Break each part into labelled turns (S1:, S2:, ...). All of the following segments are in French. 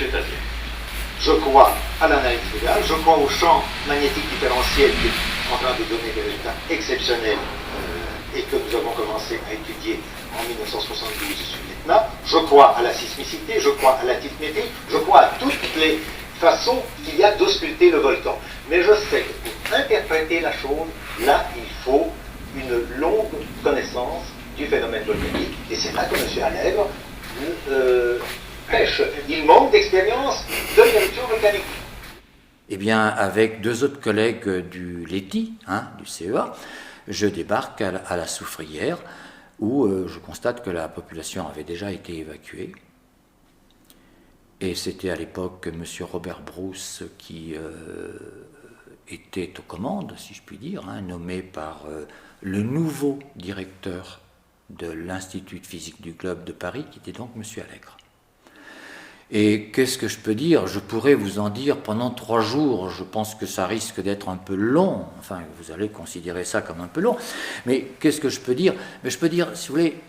S1: Tazien. Je crois à l'analyse légale, je crois au champ magnétique différentiel qui est en train de donner des résultats exceptionnels et que nous avons commencé à étudier en 1972 sur l'ETNA. Je crois à la sismicité, je crois à la altimétrie, je crois à toutes les façons qu'il y a d'ausculter le volcan. Mais je sais que pour interpréter la chose, là, il faut une longue connaissance du phénomène volcanique, et c'est là que M. Allègre pêche. Il manque d'expérience de l'éruption volcanique.
S2: Eh bien, avec deux autres collègues du LETI, du CEA, je débarque à la Soufrière, où je constate que la population avait déjà été évacuée. Et c'était à l'époque M. Robert Brousse qui était aux commandes, si je puis dire, nommé par le nouveau directeur de l'Institut de physique du globe de Paris, qui était donc M. Allègre. Et qu'est-ce que je peux dire? Je pourrais vous en dire pendant 3 jours. Je pense que ça risque d'être un peu long. Enfin, vous allez considérer ça comme un peu long. Mais qu'est-ce que je peux dire? Mais je peux dire, si vous voulez,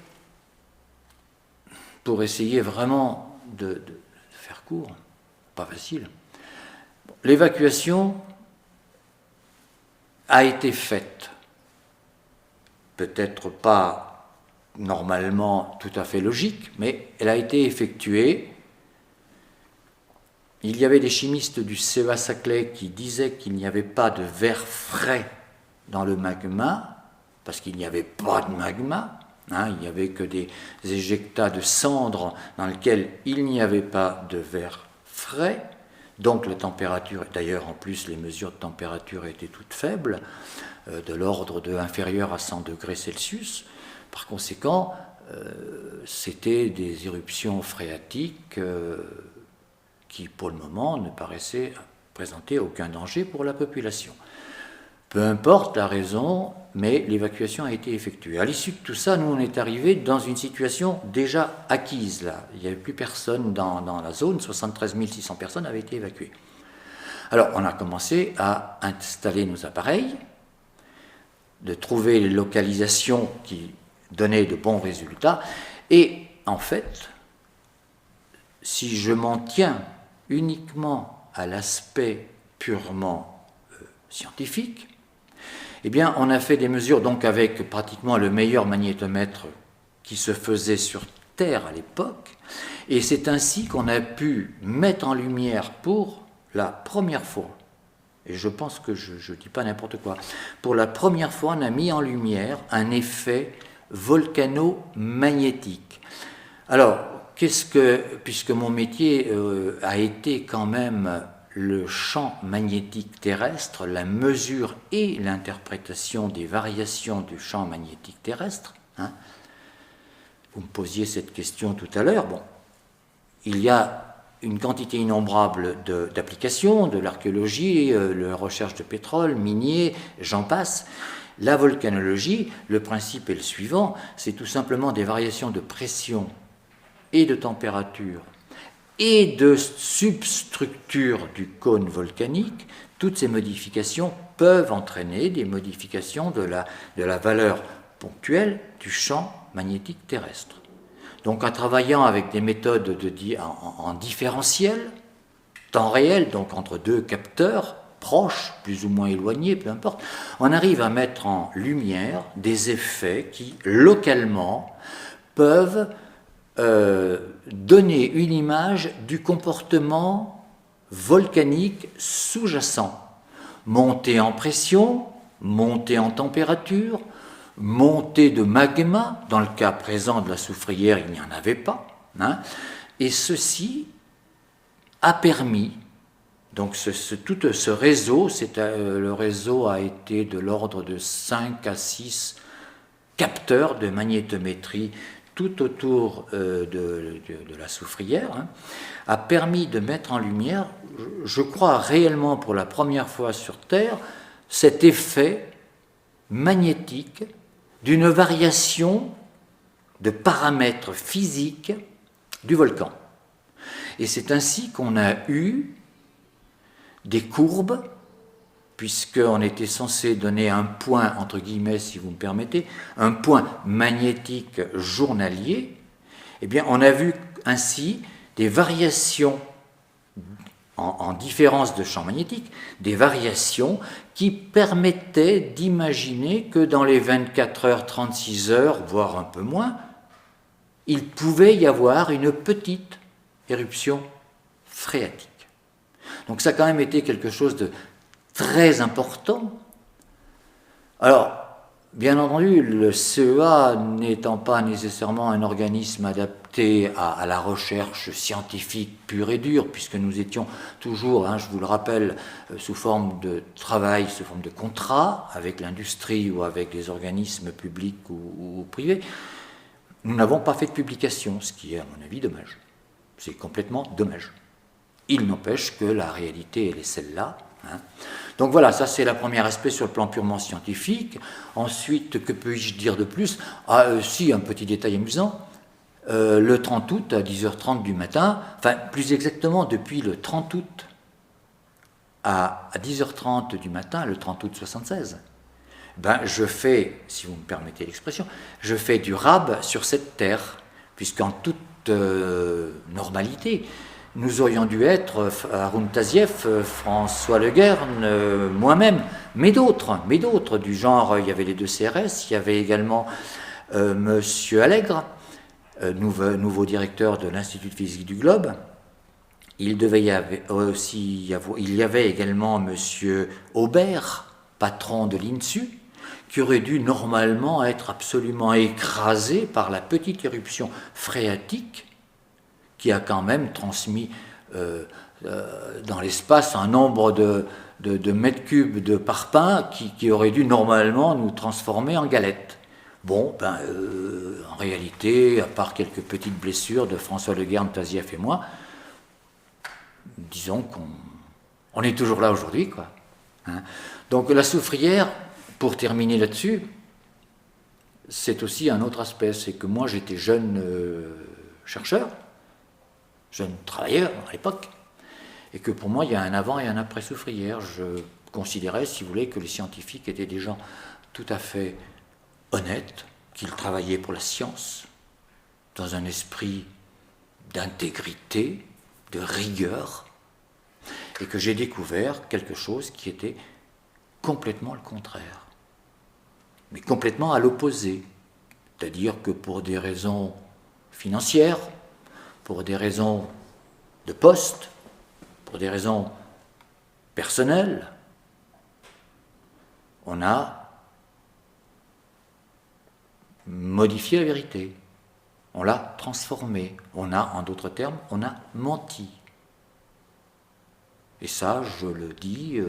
S2: pour essayer vraiment de faire court, pas facile. L'évacuation a été faite. Peut-être pas normalement tout à fait logique, mais elle a été effectuée. Il y avait des chimistes du CEA Saclay qui disaient qu'il n'y avait pas de verre frais dans le magma, parce qu'il n'y avait pas de magma, il n'y avait que des éjectats de cendres dans lesquels il n'y avait pas de verre frais, donc la température, d'ailleurs en plus les mesures de température étaient toutes faibles, de l'ordre de inférieur à 100 degrés Celsius. Par conséquent, c'était des éruptions phréatiques qui, pour le moment, ne paraissaient présenter aucun danger pour la population. Peu importe la raison, mais l'évacuation a été effectuée. À l'issue de tout ça, nous, on est arrivés dans une situation déjà acquise, là. Il n'y avait plus personne dans la zone, 73 600 personnes avaient été évacuées. Alors, on a commencé à installer nos appareils, de trouver les localisations qui donnaient de bons résultats, et en fait, si je m'en tiens uniquement à l'aspect purement scientifique, eh bien, on a fait des mesures donc avec pratiquement le meilleur magnétomètre qui se faisait sur Terre à l'époque, et c'est ainsi qu'on a pu mettre en lumière pour la première fois, et je pense que je ne dis pas n'importe quoi, pour la première fois on a mis en lumière un effet volcano-magnétique. Alors, puisque mon métier a été quand même le champ magnétique terrestre, la mesure et l'interprétation des variations du champ magnétique terrestre, vous me posiez cette question tout à l'heure, bon, il y a une quantité innombrable d'applications, de l'archéologie, la recherche de pétrole, minier, j'en passe. La volcanologie, le principe est le suivant, c'est tout simplement des variations de pression et de température et de substructure du cône volcanique. Toutes ces modifications peuvent entraîner des modifications de la valeur ponctuelle du champ magnétique terrestre. Donc en travaillant avec des méthodes en différentiel, temps réel, donc entre deux capteurs proches, plus ou moins éloignés, peu importe, on arrive à mettre en lumière des effets qui, localement, peuvent donner une image du comportement volcanique sous-jacent. Montée en pression, montée en température, montée de magma, dans le cas présent de la Soufrière, il n'y en avait pas, et ceci a permis, donc tout ce réseau, le réseau a été de l'ordre de 5 à 6 capteurs de magnétométrie tout autour de la Soufrière, a permis de mettre en lumière, je crois réellement pour la première fois sur Terre, cet effet magnétique d'une variation de paramètres physiques du volcan. Et c'est ainsi qu'on a eu des courbes, puisqu'on était censé donner un point, entre guillemets, si vous me permettez, un point magnétique journalier, eh bien, on a vu ainsi des variations en différence de champ magnétique, des variations qui permettaient d'imaginer que dans les 24 heures, 36 heures, voire un peu moins, il pouvait y avoir une petite éruption phréatique. Donc ça a quand même été quelque chose de très important. Alors, bien entendu, le CEA n'étant pas nécessairement un organisme adapté à la recherche scientifique pure et dure, puisque nous étions toujours, je vous le rappelle, sous forme de travail, sous forme de contrat avec l'industrie ou avec des organismes publics ou privés, nous n'avons pas fait de publication, ce qui est à mon avis dommage. C'est complètement dommage. Il n'empêche que la réalité, elle est celle-là. Donc voilà, ça c'est le premier aspect sur le plan purement scientifique. Ensuite, que puis-je dire de plus? Si, un petit détail amusant. Le 30 août à 10h30 du matin, enfin plus exactement depuis le 30 août à 10h30 du matin, le 30 août 76, je fais, si vous me permettez l'expression, je fais du rab sur cette terre, puisqu'en toute normalité, nous aurions dû être Haroun Tazieff, François Le Guern, moi-même, mais d'autres du genre, il y avait les deux CRS, il y avait également Monsieur Allègre, nouveau directeur de l'Institut de physique du globe. Il y avait également Monsieur Aubert, patron de l'INSU, qui aurait dû normalement être absolument écrasé par la petite éruption phréatique qui a quand même transmis dans l'espace un nombre de mètres cubes de parpaing qui aurait dû normalement nous transformer en galettes. Bon, en réalité, à part quelques petites blessures de François Le Guern, Tazieff et moi, disons qu'on est toujours là aujourd'hui, quoi. Donc la soufrière, pour terminer là-dessus, c'est aussi un autre aspect, c'est que moi j'étais jeune chercheur, jeune travailleur à l'époque, et que pour moi il y a un avant et un après soufrière. Je considérais, si vous voulez, que les scientifiques étaient des gens tout à fait honnêtes, qu'ils travaillaient pour la science, dans un esprit d'intégrité, de rigueur, et que j'ai découvert quelque chose qui était complètement le contraire, mais complètement à l'opposé. C'est-à-dire que pour des raisons financières, pour des raisons de poste, pour des raisons personnelles, on a modifié la vérité, on l'a transformée, en d'autres termes, on a menti. Et ça, je le dis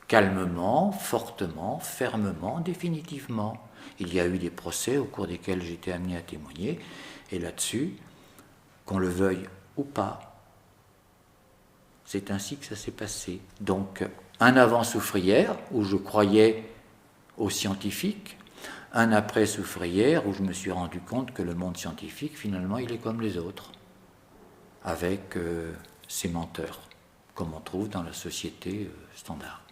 S2: calmement, fortement, fermement, définitivement. Il y a eu des procès au cours desquels j'ai été amené à témoigner, et là-dessus, qu'on le veuille ou pas, c'est ainsi que ça s'est passé. Donc, un avant soufrière, où je croyais aux scientifiques, un après soufrière, où je me suis rendu compte que le monde scientifique, finalement, il est comme les autres, avec ses menteurs, comme on trouve dans la société standard.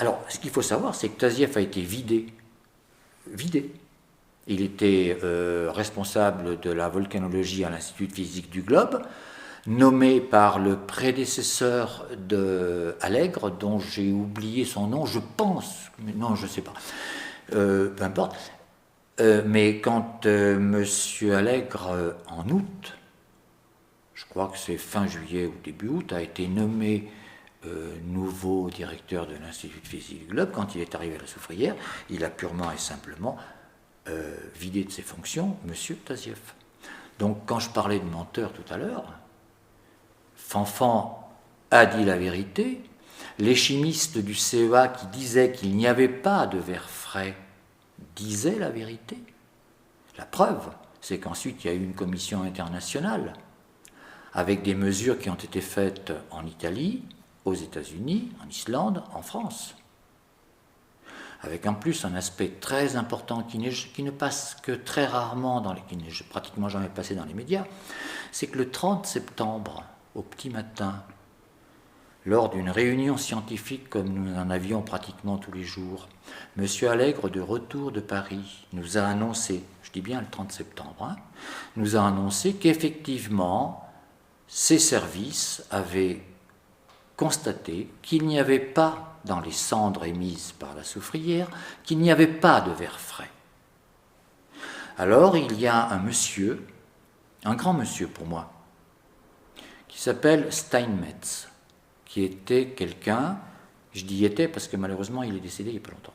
S2: Alors, ce qu'il faut savoir, c'est que Tazieff a été vidé. Il était responsable de la volcanologie à l'Institut de physique du globe, nommé par le prédécesseur de Allègre, dont j'ai oublié son nom, je pense, mais non, je ne sais pas, peu importe. Mais quand M. Allègre, en août, je crois que c'est fin juillet ou début août, a été nommé nouveau directeur de l'Institut de physique du globe, quand il est arrivé à la soufrière, il a purement et simplement vidé de ses fonctions M. Tazieff. Donc quand je parlais de menteur tout à l'heure, Fanfan a dit la vérité, les chimistes du CEA qui disaient qu'il n'y avait pas de verre frais disaient la vérité. La preuve, c'est qu'ensuite il y a eu une commission internationale avec des mesures qui ont été faites en Italie, aux États-Unis, en Islande, en France. Avec en plus un aspect très important qui ne passe que très rarement, qui n'est pratiquement jamais passé dans les médias, c'est que le 30 septembre, au petit matin, lors d'une réunion scientifique comme nous en avions pratiquement tous les jours, M. Allègre, de retour de Paris, nous a annoncé, je dis bien le 30 septembre, nous a annoncé qu'effectivement, ces services avaient constaté qu'il n'y avait pas, dans les cendres émises par la soufrière, qu'il n'y avait pas de verre frais. Alors il y a un monsieur, un grand monsieur pour moi, qui s'appelle Steinmetz, qui était quelqu'un, je dis était parce que malheureusement il est décédé il n'y a pas longtemps,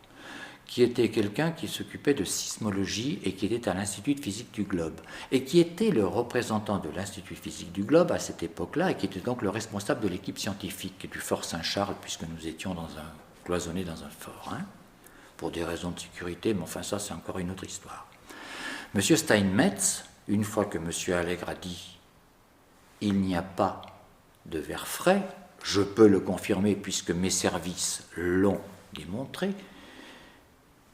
S2: qui était quelqu'un qui s'occupait de sismologie et qui était à l'Institut de physique du globe, et qui était le représentant de l'Institut de physique du globe à cette époque-là, et qui était donc le responsable de l'équipe scientifique du Fort Saint-Charles, puisque nous étions cloisonnés dans un fort, pour des raisons de sécurité, mais enfin ça c'est encore une autre histoire. Monsieur Steinmetz, une fois que monsieur Allègre a dit « il n'y a pas de verre frais », je peux le confirmer puisque mes services l'ont démontré,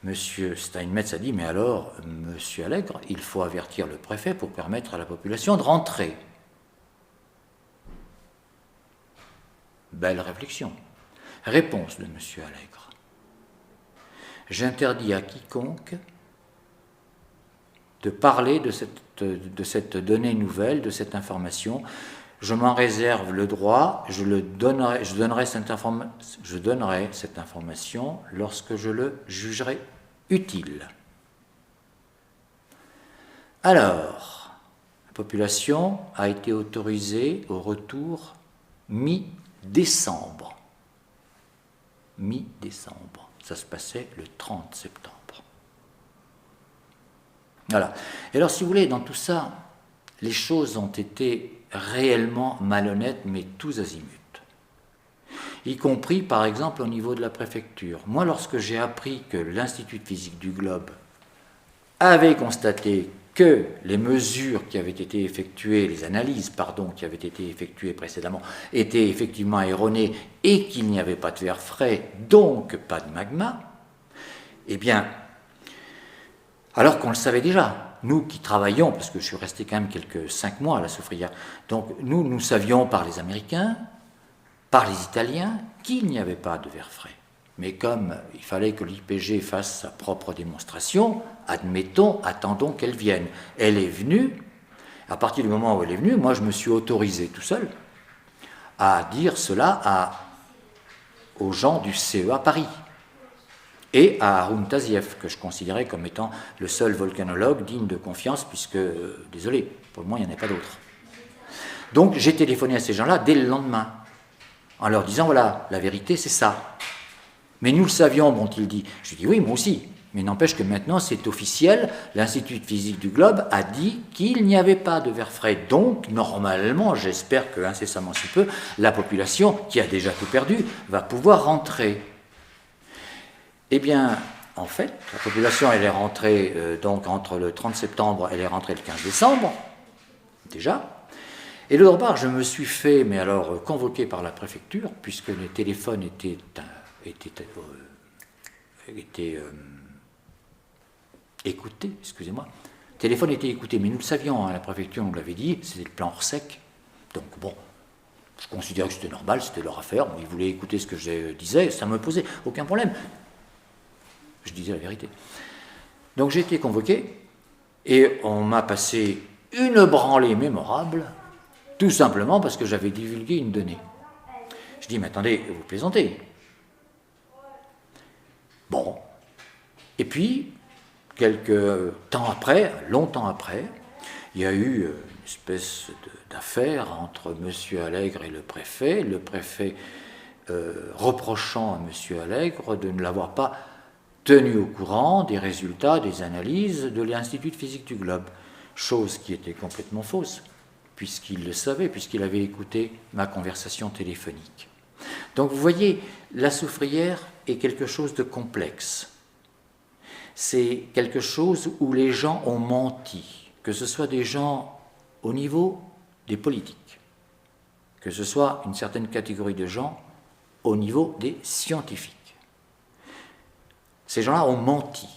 S2: monsieur Steinmetz a dit « mais alors, monsieur Allègre, il faut avertir le préfet pour permettre à la population de rentrer ». Belle réflexion. Réponse de monsieur Allègre. J'interdis à quiconque de parler de cette donnée nouvelle, de cette information. Je m'en réserve le droit, je donnerai cette information lorsque je le jugerai utile. Alors, la population a été autorisée au retour mi-décembre. Mi-décembre. Ça se passait le 30 septembre. Voilà. Et alors, si vous voulez, dans tout ça, les choses ont été réellement malhonnêtes, mais tous azimuts. Y compris, par exemple, au niveau de la préfecture. Moi, lorsque j'ai appris que l'Institut de physique du globe avait constaté que les mesures qui avaient été effectuées, les analyses, pardon, qui avaient été effectuées précédemment, étaient effectivement erronées et qu'il n'y avait pas de verre frais, donc pas de magma, eh bien, alors qu'on le savait déjà, nous qui travaillions, parce que je suis resté quand même 5 mois à la soufrière, donc nous savions par les Américains, par les Italiens, qu'il n'y avait pas de verre frais. Mais comme il fallait que l'IPG fasse sa propre démonstration, admettons, attendons qu'elle vienne. Elle est venue, à partir du moment où elle est venue, moi je me suis autorisé tout seul à dire cela aux gens du CEA Paris et à Haroun Tazieff, que je considérais comme étant le seul volcanologue digne de confiance, puisque, désolé, pour le moment il n'y en a pas d'autres. Donc j'ai téléphoné à ces gens-là dès le lendemain, en leur disant, voilà, la vérité c'est ça. Mais nous le savions, m'ont-ils dit. Je lui ai dit, oui, moi aussi. Mais n'empêche que maintenant, c'est officiel, l'Institut de physique du globe a dit qu'il n'y avait pas de verre frais. Donc, normalement, j'espère que incessamment sous peu, la population, qui a déjà tout perdu, va pouvoir rentrer. Eh bien, en fait, la population, elle est rentrée, donc entre le 30 septembre, elle est rentrée le 15 décembre, déjà. Et d'autre part, je me suis fait, mais alors, convoqué par la préfecture, puisque les téléphones étaient écouté, excusez-moi. Le téléphone était écouté, mais nous le savions, la préfecture nous l'avait dit, c'était le plan Orsec. Donc bon, je considérais que c'était normal, c'était leur affaire. Bon, ils voulaient écouter ce que je disais, ça ne me posait aucun problème. Je disais la vérité. Donc j'ai été convoqué, et on m'a passé une branlée mémorable, tout simplement parce que j'avais divulgué une donnée. Je dis, mais attendez, vous plaisantez. Bon. Et puis, quelques temps après, longtemps après, il y a eu une espèce d'affaire entre M. Allègre et le préfet reprochant à M. Allègre de ne l'avoir pas tenu au courant des résultats des analyses de l'Institut de physique du globe, chose qui était complètement fausse, puisqu'il le savait, puisqu'il avait écouté ma conversation téléphonique. Donc vous voyez, la soufrière est quelque chose de complexe. C'est quelque chose où les gens ont menti, que ce soit des gens au niveau des politiques, que ce soit une certaine catégorie de gens au niveau des scientifiques. Ces gens-là ont menti,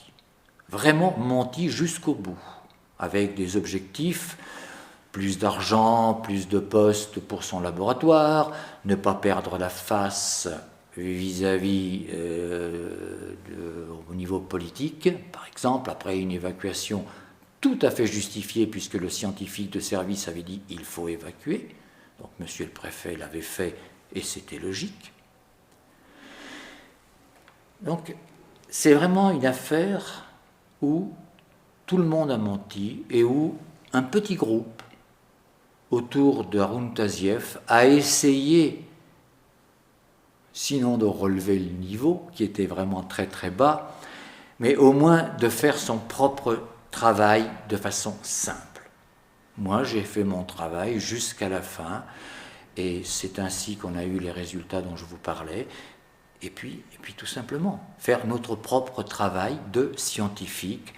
S2: vraiment menti jusqu'au bout, avec des objectifs, plus d'argent, plus de postes pour son laboratoire, ne pas perdre la face vis-à-vis au niveau politique, par exemple, après une évacuation tout à fait justifiée, puisque le scientifique de service avait dit « il faut évacuer », Donc monsieur le préfet l'avait fait et c'était logique. Donc c'est vraiment une affaire où tout le monde a menti et où un petit groupe autour de Haroun Tazieff a essayé, sinon de relever le niveau, qui était vraiment très très bas, mais au moins de faire son propre travail de façon simple. Moi, j'ai fait mon travail jusqu'à la fin, et c'est ainsi qu'on a eu les résultats dont je vous parlais, et puis tout simplement, faire notre propre travail de scientifique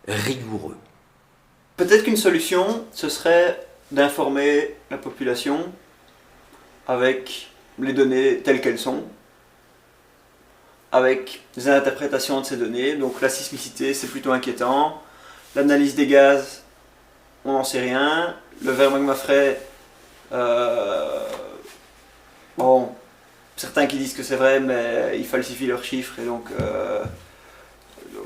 S2: rigoureux.
S3: Peut-être qu'une solution, ce serait d'informer la population avec les données telles qu'elles sont, avec des interprétations de ces données. Donc la sismicité, c'est plutôt inquiétant. L'analyse des gaz, on n'en sait rien. Le verre magma frais, bon, certains qui disent que c'est vrai, mais ils falsifient leurs chiffres, et donc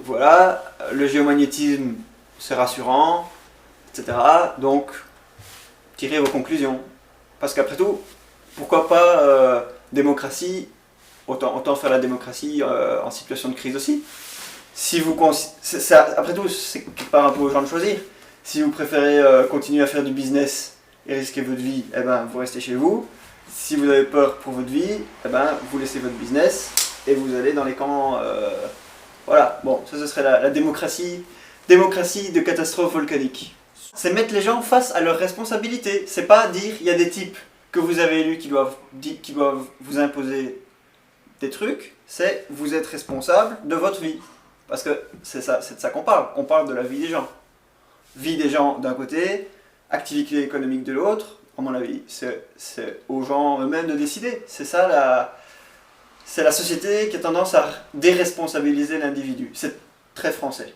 S3: voilà. Le géomagnétisme, c'est rassurant, etc. Donc, tirez vos conclusions. Parce qu'après tout, pourquoi pas démocratie, autant faire la démocratie en situation de crise aussi. Si vous après tout, c'est quelque part un peu aux gens de choisir. Si vous préférez continuer à faire du business et risquer votre vie, eh ben, vous restez chez vous. Si vous avez peur pour votre vie, eh ben, vous laissez votre business et vous allez dans les camps. Voilà, bon, ça ce serait la démocratie de catastrophe volcanique. C'est mettre les gens face à leurs responsabilités. C'est pas dire il y a des types que vous avez élus qui doivent vous imposer des trucs. C'est vous êtes responsable de votre vie. Parce que c'est de ça qu'on parle. On parle de la vie des gens. Vie des gens d'un côté, activité économique de l'autre. À mon avis, c'est aux gens eux-mêmes de décider. C'est ça c'est la société qui a tendance à déresponsabiliser l'individu. C'est très français.